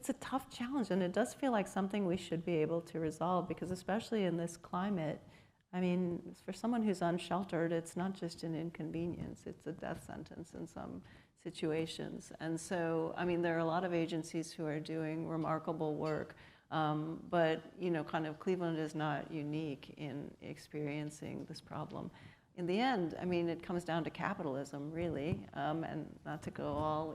a tough challenge, and it does feel like something we should be able to resolve, because especially in this climate, I mean, for someone who's unsheltered, it's not just an inconvenience, it's a death sentence in some situations. And so, I mean, there are a lot of agencies who are doing remarkable work, but, Cleveland is not unique in experiencing this problem. In the end, I mean, it comes down to capitalism, really, and not to go all,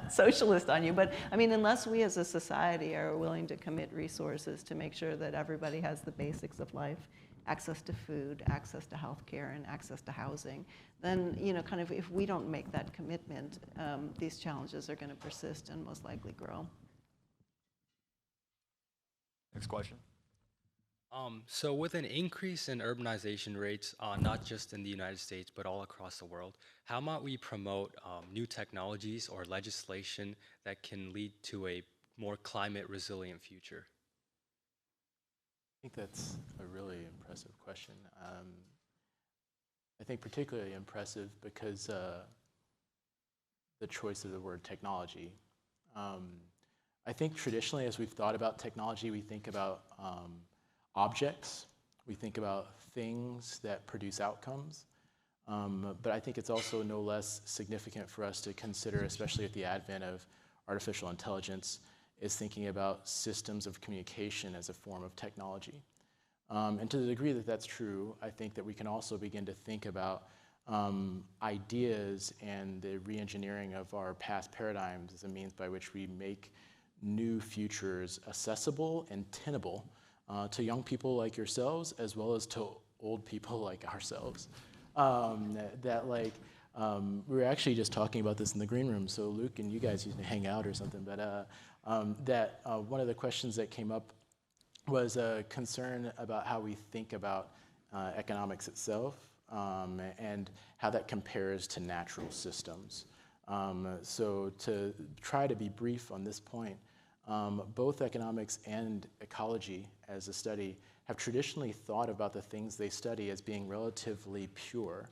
socialist on you, but I mean, unless we as a society are willing to commit resources to make sure that everybody has the basics of life, access to food, access to healthcare, and access to housing, then, if we don't make that commitment, these challenges are going to persist and most likely grow. Next question. So with an increase in urbanization rates, not just in the United States, but all across the world, how might we promote new technologies or legislation that can lead to a more climate resilient future? I think that's a really impressive question. I think particularly impressive because the choice of the word technology. I think traditionally, as we've thought about technology, we think about objects, we think about things that produce outcomes, but I think it's also no less significant for us to consider, especially at the advent of artificial intelligence is thinking about systems of communication as a form of technology. And to the degree that that's true, I think that we can also begin to think about ideas and the re-engineering of our past paradigms as a means by which we make new futures accessible and tenable to young people like yourselves, as well as to old people like ourselves. We were actually just talking about this in the green room, so Luke and you guys used to hang out or something, but one of the questions that came up was a concern about how we think about economics itself and how that compares to natural systems. So to try to be brief on this point, both economics and ecology as a study have traditionally thought about the things they study as being relatively pure.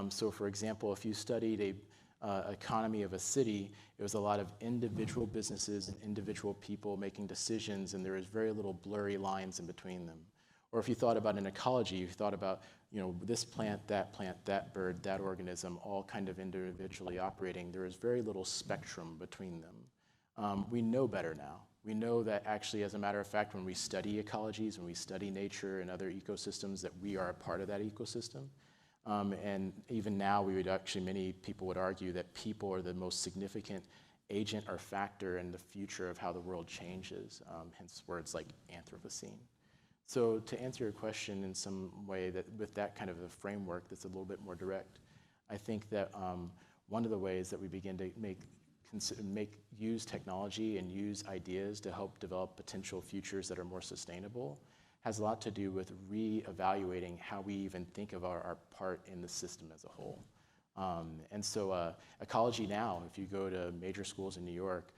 So for example, if you studied a economy of a city, it was a lot of individual businesses and individual people making decisions, and there was very little blurry lines in between them. Or if you thought about an ecology, you thought about, you know, this plant, that bird, that organism, all kind of individually operating. There is very little spectrum between them. We know better now. We know that actually, as a matter of fact, when we study ecologies, when we study nature and other ecosystems, that we are a part of that ecosystem. And even now, many people would argue that people are the most significant agent or factor in the future of how the world changes, hence words like Anthropocene. So to answer your question in some way, that with that kind of a framework that's a little bit more direct, I think that one of the ways that we begin to use technology and use ideas to help develop potential futures that are more sustainable has a lot to do with re-evaluating how we even think of our part in the system as a whole. And so ecology now, if you go to major schools in New York,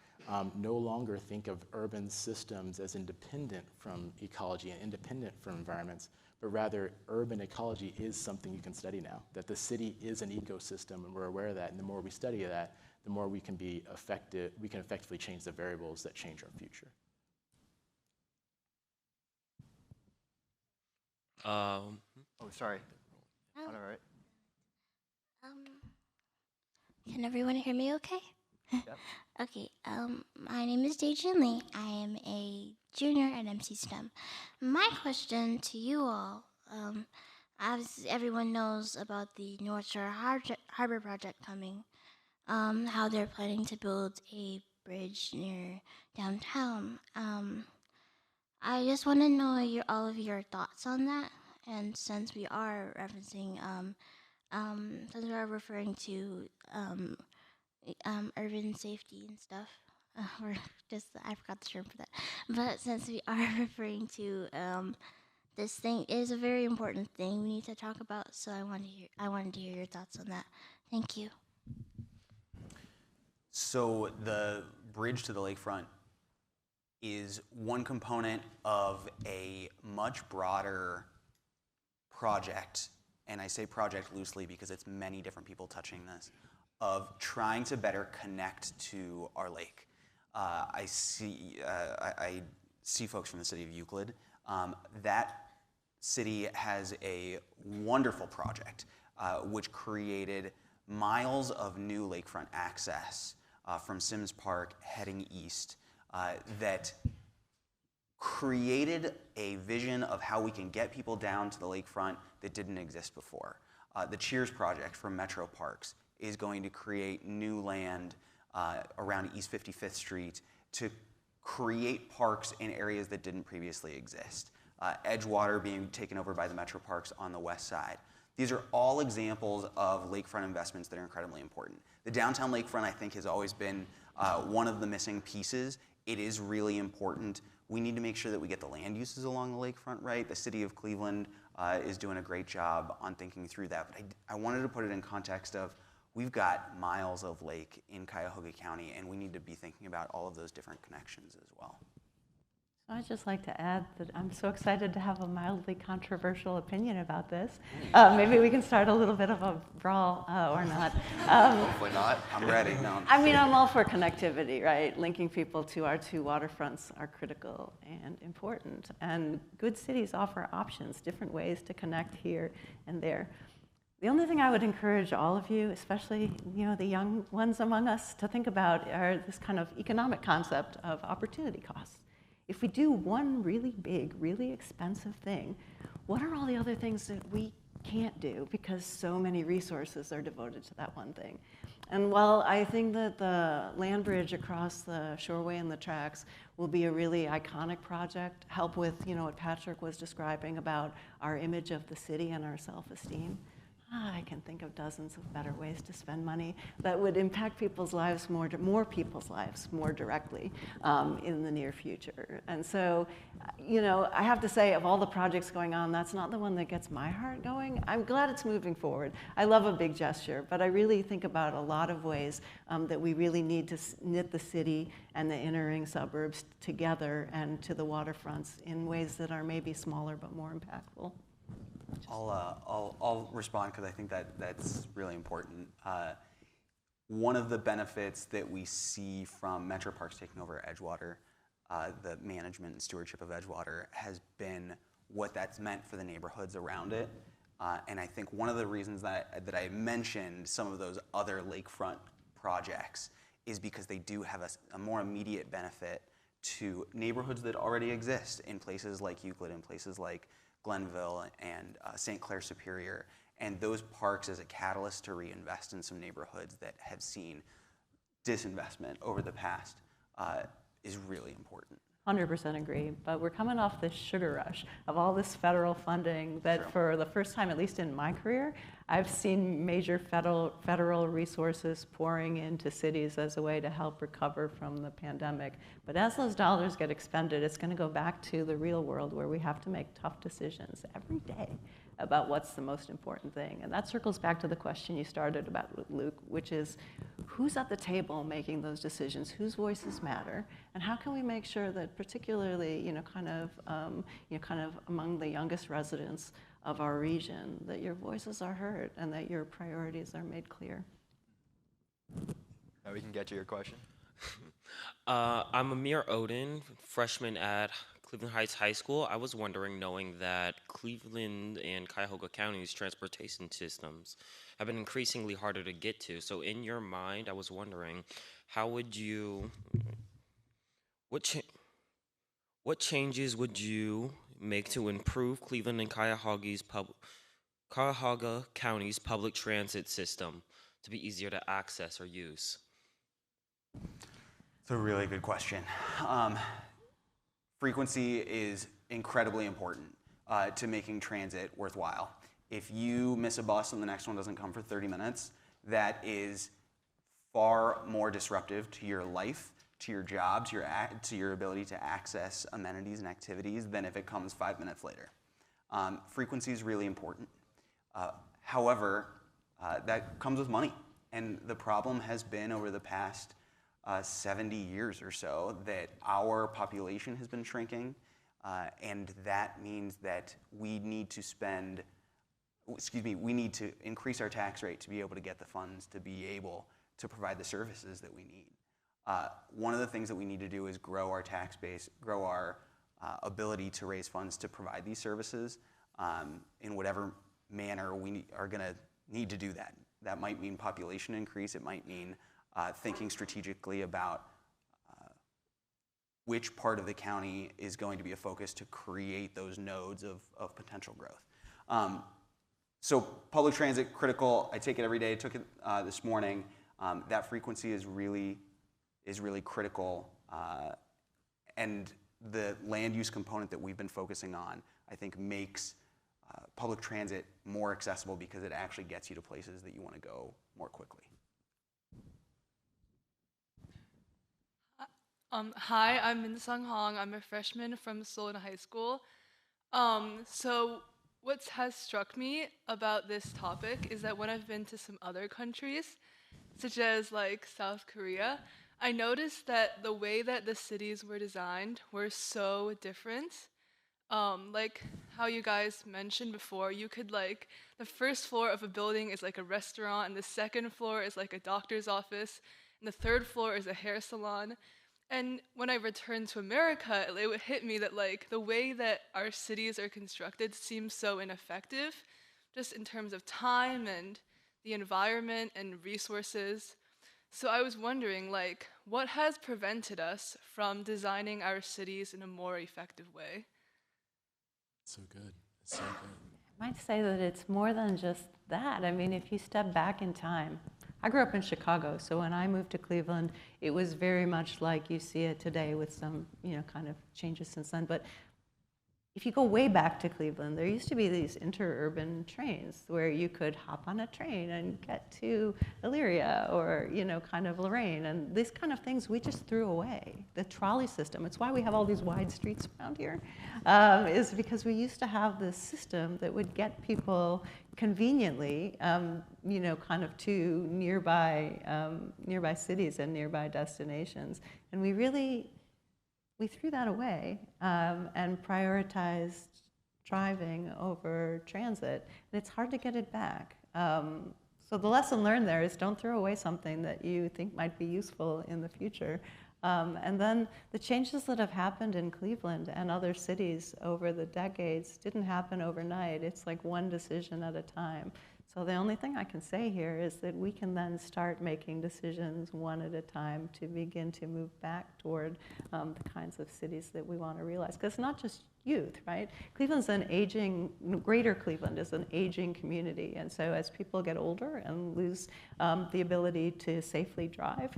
no longer think of urban systems as independent from ecology and independent from environments, but rather urban ecology is something you can study now, that the city is an ecosystem, and we're aware of that, and the more we study that, the more we can effectively change the variables that change our future. Oh, sorry. All right. Can everyone hear me okay? Yep. Okay, my name is Dejin Lee. I am a junior at MC STEM. My question to you all, as everyone knows about the North Shore Harbor project coming, how they're planning to build a bridge near downtown. I just want to know all of your thoughts on that. And since we are referencing, since we are referring to urban safety and stuff, or just I forgot the term for that. But since we are referring to this thing is a very important thing we need to talk about. So I wanted to hear your thoughts on that. Thank you. So the bridge to the lakefront is one component of a much broader project, and I say project loosely because it's many different people touching this, of trying to better connect to our lake. I see folks from the city of Euclid. That city has a wonderful project which created miles of new lakefront access from Sims Park heading east that created a vision of how we can get people down to the lakefront that didn't exist before. The Cheers project from Metro Parks is going to create new land around East 55th Street to create parks in areas that didn't previously exist. Edgewater being taken over by the Metro Parks on the west side. These are all examples of lakefront investments that are incredibly important. The downtown lakefront, I think, has always been one of the missing pieces. It is really important. We need to make sure that we get the land uses along the lakefront right. The city of Cleveland is doing a great job on thinking through that. But I wanted to put it in context of we've got miles of lake in Cuyahoga County, and we need to be thinking about all of those different connections as well. So I'd just like to add that I'm so excited to have a mildly controversial opinion about this. Maybe we can start a little bit of a brawl or not. Hopefully not. I'm ready. No. I mean, I'm all for connectivity, right? Linking people to our two waterfronts are critical and important. And good cities offer options, different ways to connect here and there. The only thing I would encourage all of you, especially the young ones among us, to think about are this kind of economic concept of opportunity costs. If we do one really big, really expensive thing, what are all the other things that we can't do because so many resources are devoted to that one thing? And while I think that the land bridge across the shoreway and the tracks will be a really iconic project, help with what Patrick was describing about our image of the city and our self-esteem, I can think of dozens of better ways to spend money that would impact people's lives more people's lives more directly in the near future. And so, I have to say, of all the projects going on, that's not the one that gets my heart going. I'm glad it's moving forward. I love a big gesture, but I really think about a lot of ways that we really need to knit the city and the inner ring suburbs together and to the waterfronts in ways that are maybe smaller but more impactful. I'll respond because I think that's really important. One of the benefits that we see from Metro Parks taking over Edgewater, the management and stewardship of Edgewater, has been what that's meant for the neighborhoods around it. And I think one of the reasons that I mentioned some of those other lakefront projects is because they do have a more immediate benefit to neighborhoods that already exist in places like Euclid, in places like Glenville and St. Clair Superior, and those parks as a catalyst to reinvest in some neighborhoods that have seen disinvestment over the past is really important. 100% agree, but we're coming off this sugar rush of all this federal funding that sure. For the first time, at least in my career, I've seen major federal resources pouring into cities as a way to help recover from the pandemic. But as those dollars get expended, it's going to go back to the real world where we have to make tough decisions every day about what's the most important thing. And that circles back to the question you started about, Luke, which is who's at the table making those decisions, whose voices matter, and how can we make sure that particularly, kind of among the youngest residents of our region, that your voices are heard and that your priorities are made clear. Now we can get to your question. I'm Amir Odin, freshman at Cleveland Heights High School. I was wondering, knowing that Cleveland and Cuyahoga County's transportation systems have been increasingly harder to get to. So in your mind, I was wondering, what changes would you make to improve Cleveland and Cuyahoga County's public transit system to be easier to access or use? It's a really good question. Frequency is incredibly important to making transit worthwhile. If you miss a bus and the next one doesn't come for 30 minutes, that is far more disruptive to your life, to your job, to your ability to access amenities and activities than if it comes 5 minutes later. Frequency is really important. However, that comes with money. And the problem has been over the past 70 years or so that our population has been shrinking, and that means that we need to increase our tax rate to be able to get the funds to be able to provide the services that we need. One of the things that we need to do is grow our tax base, grow our ability to raise funds to provide these services in whatever manner we are going to need to do that. That might mean population increase. It might mean thinking strategically about which part of the county is going to be a focus to create those nodes of potential growth. So public transit, critical. I take it every day. I took it this morning. That frequency is really critical. And the land use component that we've been focusing on, I think, makes public transit more accessible because it actually gets you to places that you want to go more quickly. Hi, I'm Min-Sung Hong. I'm a freshman from Solon High School. So what has struck me about this topic is that when I've been to some other countries, such as like South Korea, I noticed that the way that the cities were designed were so different. Like how you guys mentioned before, you could the first floor of a building is like a restaurant, and the second floor is like a doctor's office, and the third floor is a hair salon. And when I returned to America, it would hit me that the way that our cities are constructed seems so ineffective, just in terms of time and the environment and resources. So I was wondering, like, what has prevented us from designing our cities in a more effective way? So good. So good. I might say that it's more than just that. I mean, if you step back in time, I grew up in Chicago, so when I moved to Cleveland, it was very much like you see it today with some, kind of changes since then. But if you go way back to Cleveland, there used to be these interurban trains where you could hop on a train and get to Elyria or, kind of Lorraine. And these kind of things we just threw away. The trolley system, it's why we have all these wide streets around here, is because we used to have this system that would get people conveniently, kind of to nearby cities and nearby destinations. And we threw that away and prioritized driving over transit, and it's hard to get it back. So the lesson learned there is don't throw away something that you think might be useful in the future. And then the changes that have happened in Cleveland and other cities over the decades didn't happen overnight. It's like one decision at a time. So the only thing I can say here is that we can then start making decisions one at a time to begin to move back toward the kinds of cities that we want to realize. Because it's not just youth, right? Greater Cleveland is an aging community. And so as people get older and lose the ability to safely drive,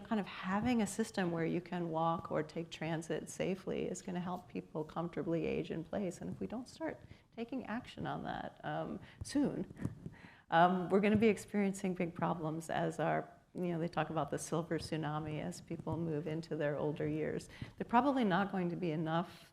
kind of having a system where you can walk or take transit safely is going to help people comfortably age in place. And if we don't start taking action on that soon, we're going to be experiencing big problems as they talk about the silver tsunami as people move into their older years. They're probably not going to be enough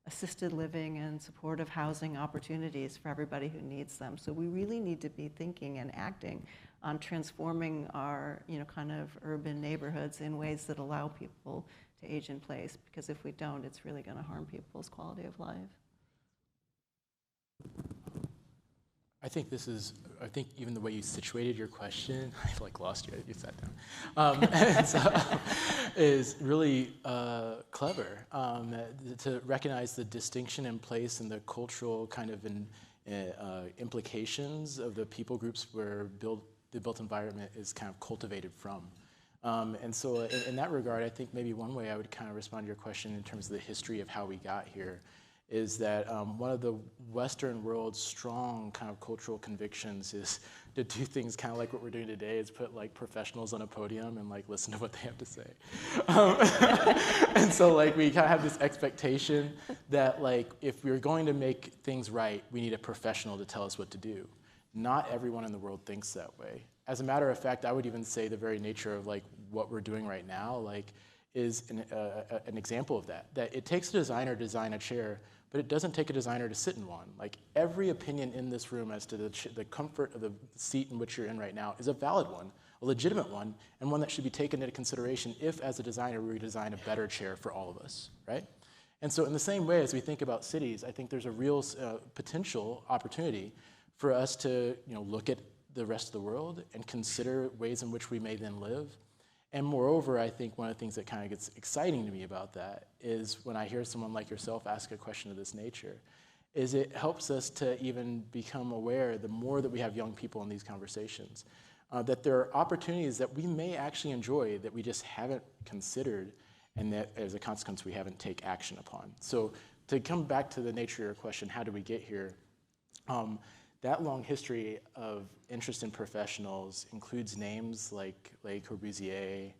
assisted living and supportive housing opportunities for everybody who needs them. So we really need to be thinking and acting on transforming our, kind of urban neighborhoods in ways that allow people to age in place. Because if we don't, it's really going to harm people's quality of life. I think even the way you situated your question, I lost you, you sat down, is really clever to recognize the distinction in place and the cultural kind of implications of the people groups where the built environment is kind of cultivated from. And so in that regard, I think maybe one way I would kind of respond to your question in terms of the history of how we got here is that one of the Western world's strong kind of cultural convictions is to do things kind of like what we're doing today, is put professionals on a podium and listen to what they have to say. And so we kind of have this expectation that if we're going to make things right, we need a professional to tell us what to do. Not everyone in the world thinks that way. As a matter of fact, I would even say the very nature of what we're doing right now is an example of that. That it takes a designer to design a chair, but it doesn't take a designer to sit in one. Every opinion in this room as to the comfort of the seat in which you're in right now is a valid one, a legitimate one, and one that should be taken into consideration if, as a designer, we design a better chair for all of us, right? And so in the same way as we think about cities, I think there's a real potential opportunity for us to look at the rest of the world and consider ways in which we may then live. And moreover, I think one of the things that kind of gets exciting to me about that is when I hear someone like yourself ask a question of this nature, is it helps us to even become aware, the more that we have young people in these conversations, that there are opportunities that we may actually enjoy that we just haven't considered, and that as a consequence we haven't taken action upon. So to come back to the nature of your question, how do we get here? That long history of interest in professionals includes names like Le Corbusier,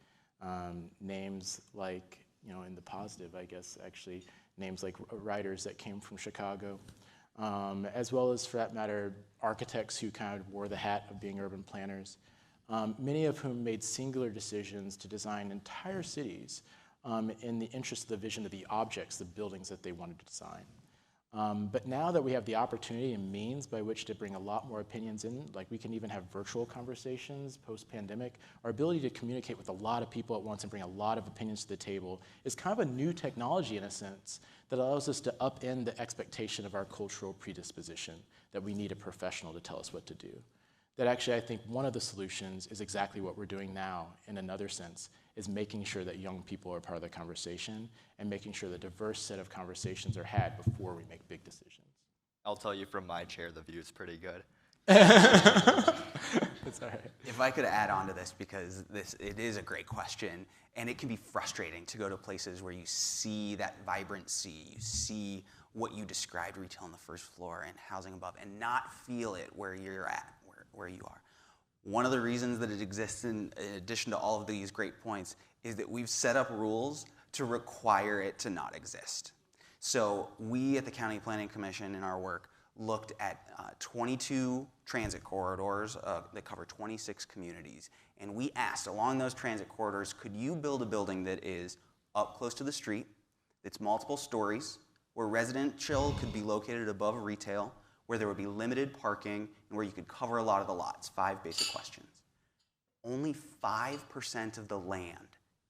names in the positive, I guess, actually, names like writers that came from Chicago, as well as, for that matter, architects who kind of wore the hat of being urban planners, many of whom made singular decisions to design entire cities in the interest of the vision of the objects, the buildings that they wanted to design. But now that we have the opportunity and means by which to bring a lot more opinions in, we can even have virtual conversations post-pandemic, our ability to communicate with a lot of people at once and bring a lot of opinions to the table is kind of a new technology in a sense that allows us to upend the expectation of our cultural predisposition that we need a professional to tell us what to do. That actually I think one of the solutions is exactly what we're doing now in another sense, is making sure that young people are part of the conversation and making sure that a diverse set of conversations are had before we make big decisions. I'll tell you from my chair, the view is pretty good. It's all right. If I could add on to this, because it is a great question, and it can be frustrating to go to places where you see that vibrancy, you see what you described, retail on the first floor and housing above, and not feel it where you're at, where you are. One of the reasons that it exists, in addition to all of these great points, is that we've set up rules to require it to not exist. So we at the County Planning Commission in our work looked at 22 transit corridors that cover 26 communities. And we asked, along those transit corridors, could you build a building that is up close to the street, that's multiple stories, where residential could be located above retail, where there would be limited parking, and where you could cover a lot of the lots? 5 basic questions. Only 5% of the land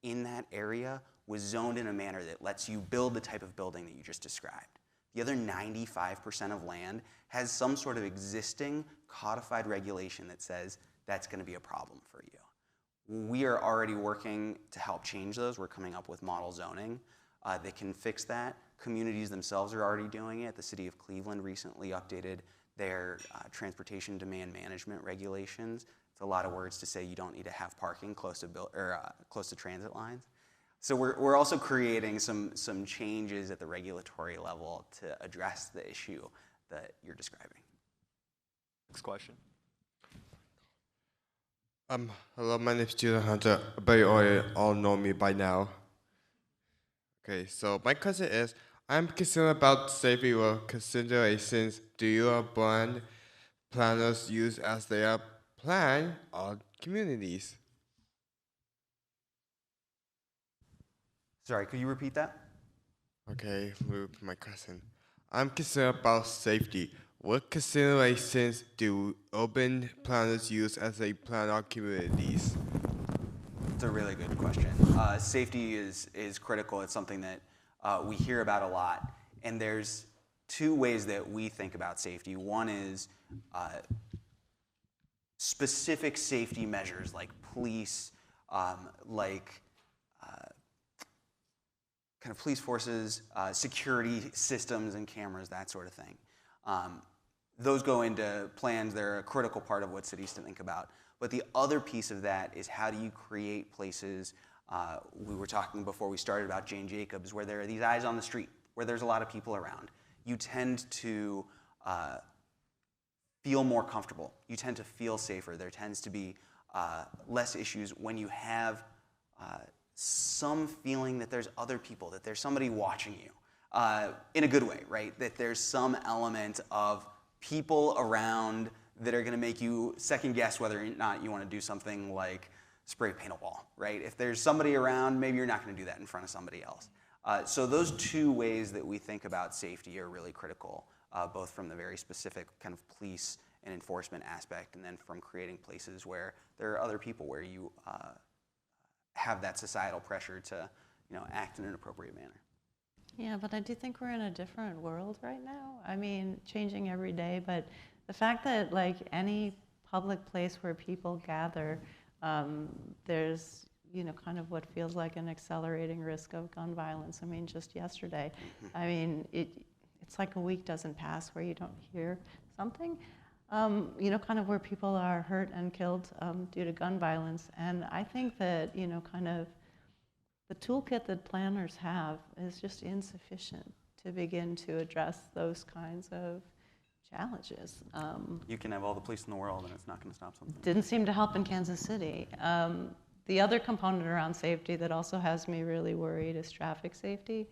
in that area was zoned in a manner that lets you build the type of building that you just described. The other 95% of land has some sort of existing codified regulation that says that's going to be a problem for you. We are already working to help change those. We're coming up with model zoning that can fix that. Communities themselves are already doing it. The city of Cleveland recently updated their transportation demand management regulations. It's a lot of words to say you don't need to have parking close to transit lines. So we're also creating some changes at the regulatory level to address the issue that you're describing. Next question. Hello, my name is Julian Hunter. I bet you all know me by now. Okay, so my question is, I'm concerned about safety or considerations do your brand planners use as they plan our communities? Sorry, could you repeat that? Okay, move my question. I'm concerned about safety. What considerations do urban planners use as they plan our communities? It's a really good question. Safety is critical. It's something that we hear about a lot. And there's 2 ways that we think about safety. One is specific safety measures like police, kind of police forces, security systems and cameras, that sort of thing. Those go into plans. They're a critical part of what cities to think about. But the other piece of that is, how do you create places? We were talking before we started about Jane Jacobs, where there are these eyes on the street, where there's a lot of people around. You tend to feel more comfortable. You tend to feel safer. There tends to be less issues when you have some feeling that there's other people, that there's somebody watching you, in a good way, right? That there's some element of people around that are going to make you second guess whether or not you want to do something like spray paint a wall, right? If there's somebody around, maybe you're not going to do that in front of somebody else. So those 2 ways that we think about safety are really critical, both from the very specific kind of police and enforcement aspect, and then from creating places where there are other people, where you have that societal pressure to, act in an appropriate manner. Yeah, but I do think we're in a different world right now. I mean, changing every day, but the fact that like any public place where people gather, there's, kind of what feels like an accelerating risk of gun violence. I mean, just yesterday, I mean, it's like a week doesn't pass where you don't hear something, kind of where people are hurt and killed due to gun violence. And I think that, kind of the toolkit that planners have is just insufficient to begin to address those kinds of challenges. You can have all the police in the world and it's not going to stop something. Didn't seem to help in Kansas City. The other component around safety that also has me really worried is traffic safety.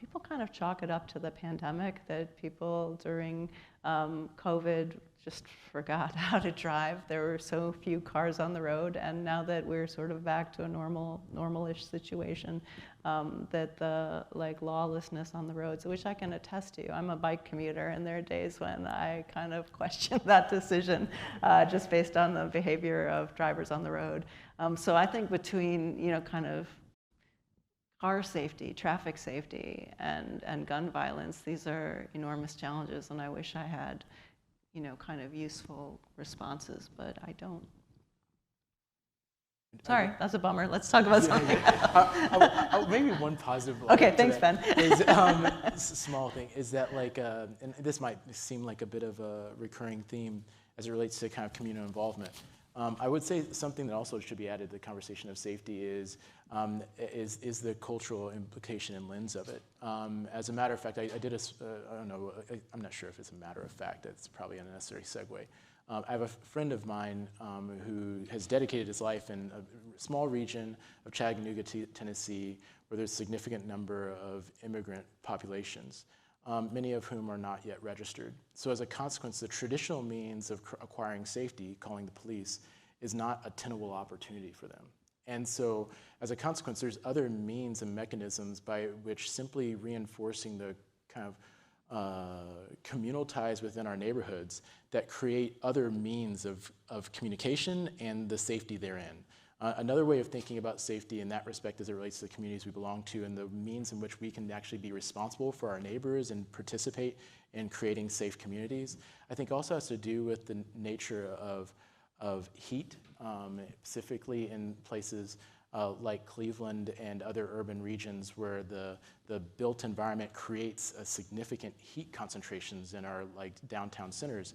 People kind of chalk it up to the pandemic, that people during COVID just forgot how to drive. There were so few cars on the road, and now that we're sort of back to a normal-ish situation, that the lawlessness on the roads, which I can attest to. I'm a bike commuter, and there are days when I kind of question that decision just based on the behavior of drivers on the road. So I think between kind of car safety, traffic safety, and gun violence, these are enormous challenges, and I wish I had kind of useful responses, but I don't. Sorry, that's a bummer. Let's talk about something Maybe one positive. Okay, thanks, Ben. Is, small thing is that and this might seem like a bit of a recurring theme as it relates to kind of communal involvement. I would say something that also should be added to the conversation of safety is the cultural implication and lens of it. As a matter of fact, I did I don't know, I'm not sure if it's a matter of fact. It's probably an unnecessary segue. I have a friend of mine who has dedicated his life in a small region of Chattanooga, Tennessee, where there's a significant number of immigrant populations, many of whom are not yet registered. So as a consequence, the traditional means of acquiring safety, calling the police, is not a tenable opportunity for them. And so as a consequence, there's other means and mechanisms by which simply reinforcing the kind of communal ties within our neighborhoods that create other means of communication and the safety therein. Another way of thinking about safety in that respect as it relates to the communities we belong to and the means in which we can actually be responsible for our neighbors and participate in creating safe communities, I think also has to do with the nature of heat, specifically in places like Cleveland and other urban regions where the built environment creates a significant heat concentrations in our downtown centers,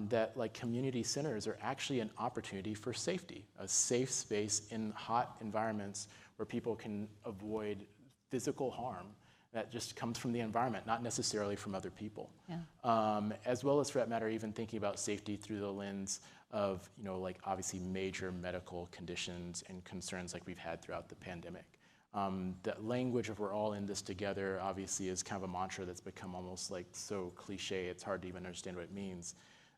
that community centers are actually an opportunity for safety, a safe space in hot environments where people can avoid physical harm that just comes from the environment, not necessarily from other people. Yeah. As well as, for that matter, even thinking about safety through the lens of, obviously major medical conditions and concerns like we've had throughout the pandemic. The language of we're all in this together obviously is kind of a mantra that's become almost so cliche, it's hard to even understand what it means.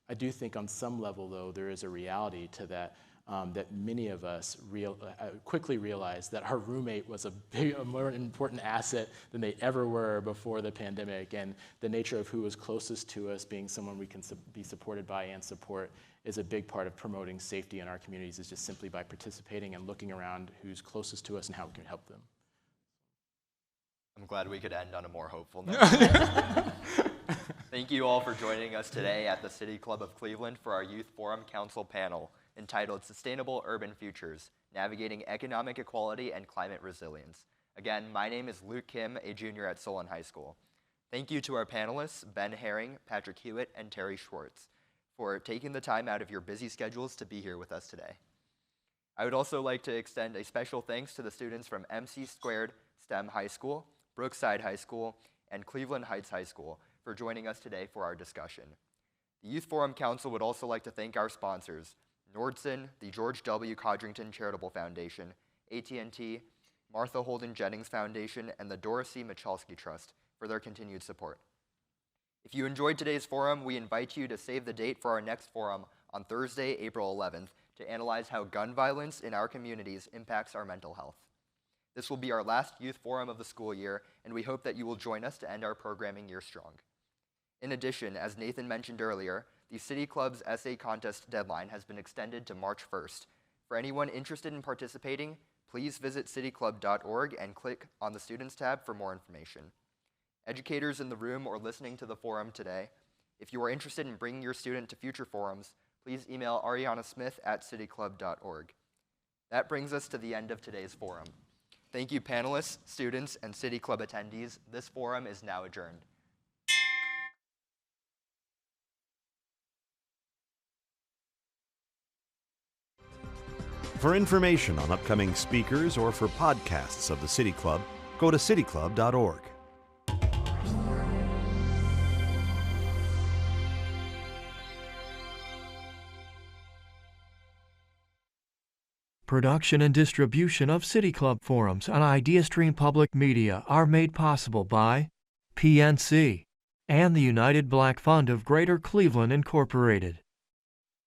I do think on some level, though, there is a reality to that, that many of us quickly realized that our roommate was a more important asset than they ever were before the pandemic, and the nature of who was closest to us being someone we can be supported by and support is a big part of promoting safety in our communities, is just simply by participating and looking around who's closest to us and how we can help them. I'm glad we could end on a more hopeful note. Thank you all for joining us today at the City Club of Cleveland for our Youth Forum Council panel entitled Sustainable Urban Futures, Navigating Economic Equality and Climate Resilience. Again, my name is Luke Kim, a junior at Solon High School. Thank you to our panelists, Ben Herring, Patrick Hewitt, and Terry Schwartz, for taking the time out of your busy schedules to be here with us today. I would also like to extend a special thanks to the students from MC Squared STEM High School, Brookside High School, and Cleveland Heights High School for joining us today for our discussion. The Youth Forum Council would also like to thank our sponsors, Nordson, the George W. Codrington Charitable Foundation, AT&T, Martha Holden Jennings Foundation, and the Doris C. Michalski Trust for their continued support. If you enjoyed today's forum, we invite you to save the date for our next forum on Thursday, April 11th, to analyze how gun violence in our communities impacts our mental health. This will be our last youth forum of the school year, and we hope that you will join us to end our programming year strong. In addition, as Nathan mentioned earlier, the City Club's essay contest deadline has been extended to March 1st. For anyone interested in participating, please visit cityclub.org and click on the Students tab for more information. Educators in the room or listening to the forum today, if you are interested in bringing your student to future forums, please email Ariana Smith at cityclub.org. That brings us to the end of today's forum. Thank you, panelists, students, and City Club attendees. This forum is now adjourned. For information on upcoming speakers or for podcasts of the City Club, go to cityclub.org. Production and distribution of City Club forums on IdeaStream Public Media are made possible by PNC and the United Black Fund of Greater Cleveland, Incorporated.